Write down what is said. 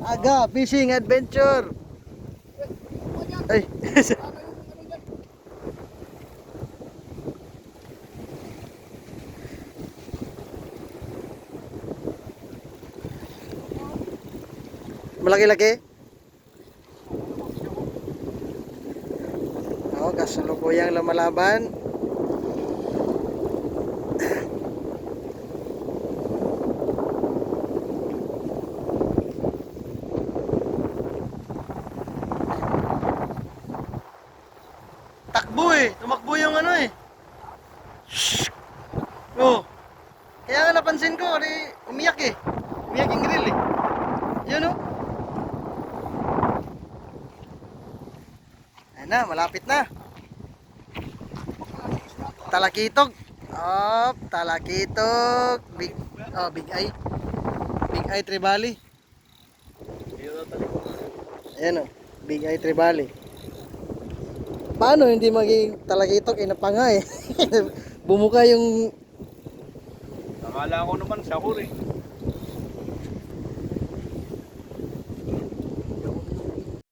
Aga Fishing Adventure. Ay. Malaki-laki. Oh, kasalukuyang lumalaban. Takbo eh. Tumakbo yung ano eh. Shhh. Oh. Kaya nga napansin ko, umiyak eh. Umiyak yung grill eh. Yun oh. Ayan na, malapit na. Talakitog. Oh, talakitog. Big eye. Big eye tribali. Ayan oh. Big eye tribali. Paano hindi maging talakitog? Inapanga eh. Bumuka yung... Akala ko naman sahur eh.